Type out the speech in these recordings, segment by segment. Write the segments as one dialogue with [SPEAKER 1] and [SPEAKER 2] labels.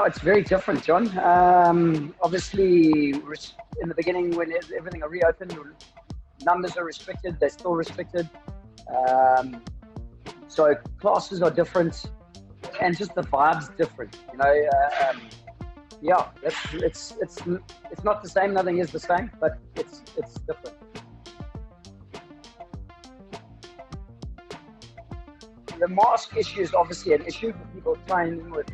[SPEAKER 1] it's very different, John. Obviously, in the beginning, when everything reopened, numbers are restricted. They're still restricted. So classes are different, and just the vibe's different. Yeah, it's not the same. Nothing is the same, but it's different. The mask issue is obviously an issue for people training with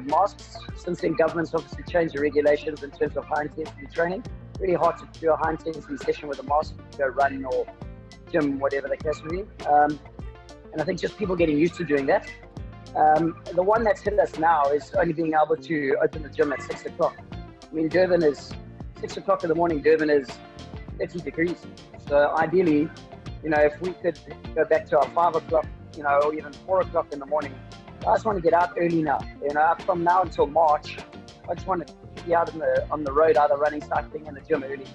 [SPEAKER 1] masks. Since then, government's obviously changed the regulations in terms of high intensity training. Really hard to do a high intensity session with a mask, go run or gym, whatever the case may be. And I think just people getting used to doing that. The one that's hit us now is only being able to open the gym at 6 o'clock. I mean, Durban is 6 o'clock in the morning. Durban is 30 degrees. So ideally, if we could go back to our 5 o'clock, or even 4 o'clock in the morning. I just want to get out early now. From now until March, I just want to be out on the road, either running, cycling, in the gym early.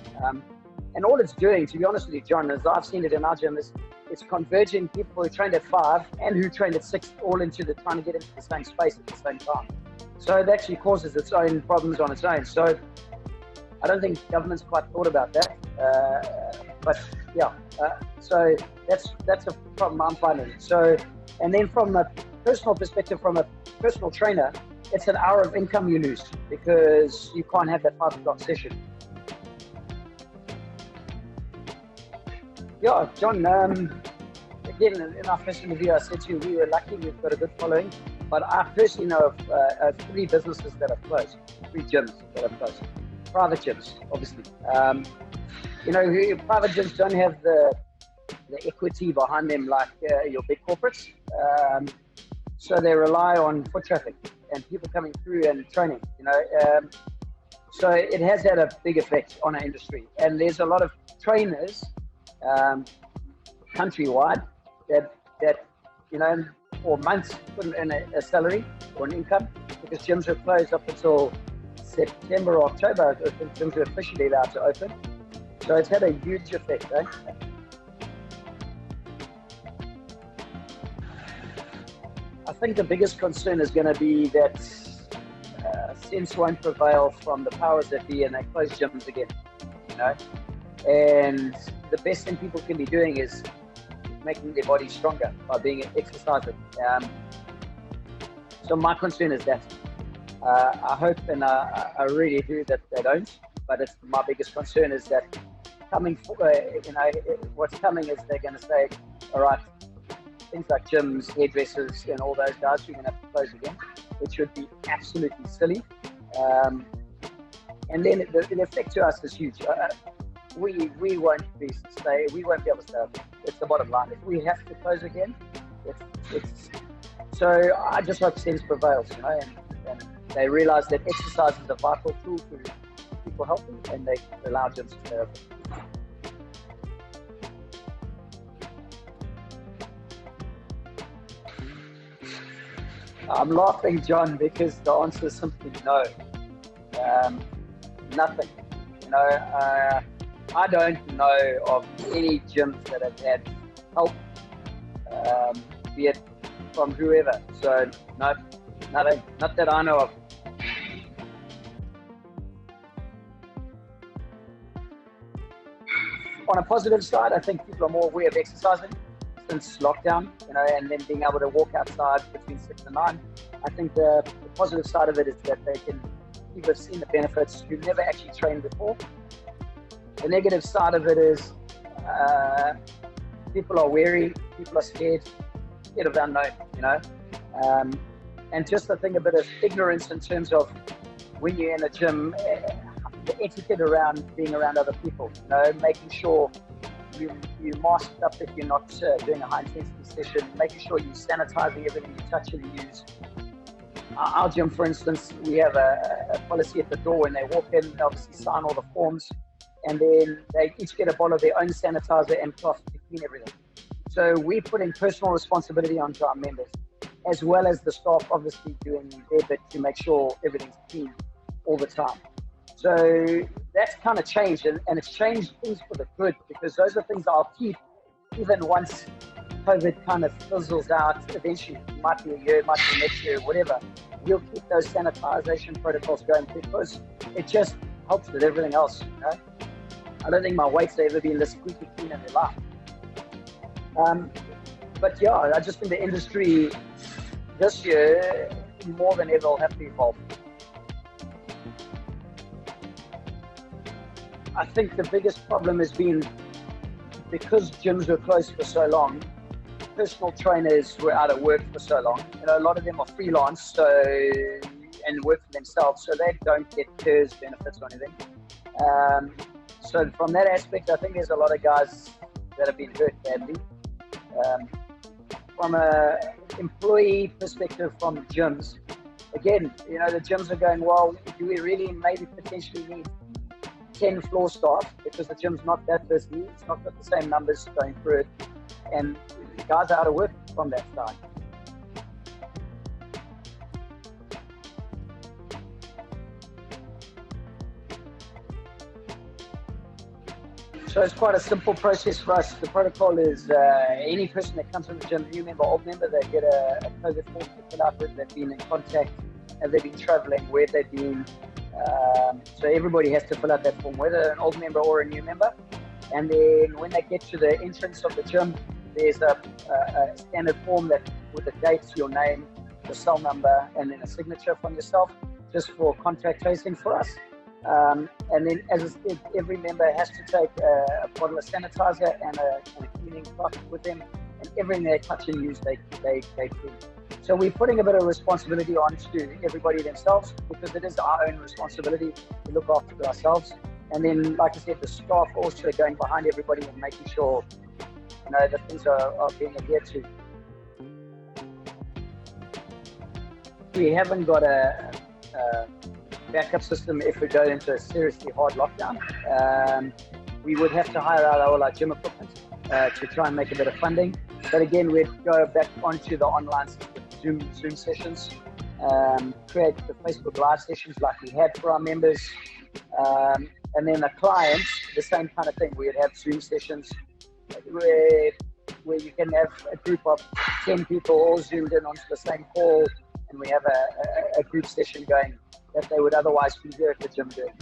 [SPEAKER 1] And all it's doing, to be honest with you, John, as I've seen it in our gym, is it's converging people who trained at 5 and who trained at 6 all into trying to get into the same space at the same time. So it actually causes its own problems on its own. So I don't think government's quite thought about that. But yeah, so that's a problem I'm finding. So, and then from a personal perspective, from a personal trainer, it's an hour of income you lose because you can't have that 5 o'clock session. Yeah, John, again, in our first interview, I said to you, we were lucky, we've got a good following, but I personally know of 3 businesses that have closed, 3 gyms that have closed, private gyms, obviously. Private gyms don't have the equity behind them like your big corporates, so they rely on foot traffic and people coming through and training, so it has had a big effect on our industry. And there's a lot of trainers countrywide that for months couldn't earn a salary or an income because gyms were closed up until September or October. Gyms were officially allowed to open. So it's had a huge effect, eh? I think the biggest concern is going to be that sense won't prevail from the powers that be and they close gyms again, And the best thing people can be doing is making their body stronger by being exercising. So my concern is that. I hope and I really do that they don't, but my biggest concern is that what's coming is they're going to say, all right, things like gyms, hairdressers, and all those guys, we're going to have to close again, which would be absolutely silly. And then the effect to us is huge. We won't be able to stay open. It's the bottom line. If we have to close again, it's so I just hope sense prevails, and they realize that exercise is a vital tool to keep people healthy, and they allow gyms to stay open. I'm laughing, John, because the answer is simply no. Nothing. I don't know of any gyms that have had help, be it from whoever. So, no, nothing. Not that I know of. On a positive side, I think people are more aware of exercising since lockdown, and then being able to walk outside between 6 and 9. I think the positive side of it is that people have seen the benefits who've never actually trained before. The negative side of it is people are wary, people are scared of the unknown, and just I think a bit of ignorance in terms of when you're in a gym, the etiquette around being around other people, making sure you masked up if you're not doing a high intensity session, making sure you're sanitizing everything you touch and use. Our gym, for instance, we have a policy at the door when they walk in, they obviously sign all the forms, and then they each get a bottle of their own sanitizer and cloth to clean everything. So we put in personal responsibility onto our members, as well as the staff obviously doing their bit to make sure everything's clean all the time. So that's kind of changed, and it's changed things for the good, because those are things I'll keep even once COVID kind of fizzles out. Eventually, it might be a year, it might be next year, whatever. he'll keep those sanitization protocols going because it just helps with everything else. You know? I don't think my weights have ever been this squeaky clean in their life. But yeah, I just think the industry this year, more than ever, will have to evolve. I think the biggest problem has been because gyms were closed for so long, personal trainers were out of work for so long. You know, a lot of them are freelance and work for themselves, so they don't get CARES benefits or anything. So from that aspect, I think there's a lot of guys that have been hurt badly. From a employee perspective from gyms, again, you know, the gyms are going, well, do we really maybe potentially need 10 floor staff because the gym's not that busy, it's not got the same numbers going through it, and guys are out of work from that side. So it's quite a simple process for us. The protocol is any person that comes from the gym, new member, old member, they get a COVID form to fill out with. They've been in contact, have they been traveling, where they've been. So everybody has to fill out that form, whether an old member or a new member. And then when they get to the entrance of the gym, there's a standard form that with the dates, your name, your cell number, and then a signature from yourself, just for contact tracing for us. And then, as I said, every member has to take a bottle of sanitizer and a cleaning cloth with them, and everything they touch and use, they clean. So we're putting a bit of responsibility onto everybody themselves because it is our own responsibility to look after ourselves. And then, like I said, the staff also going behind everybody and making sure, you know, that things are being adhered to. We haven't got a backup system if we go into a seriously hard lockdown. We would have to hire out all our gym equipment to try and make a bit of funding. But again, we'd go back onto the online system, Zoom sessions, create the Facebook Live sessions like we had for our members. And then the clients, the same kind of thing. We'd have Zoom sessions where you can have a group of 10 people all zoomed in onto the same call, and we have a group session going that they would otherwise be here at the gym doing.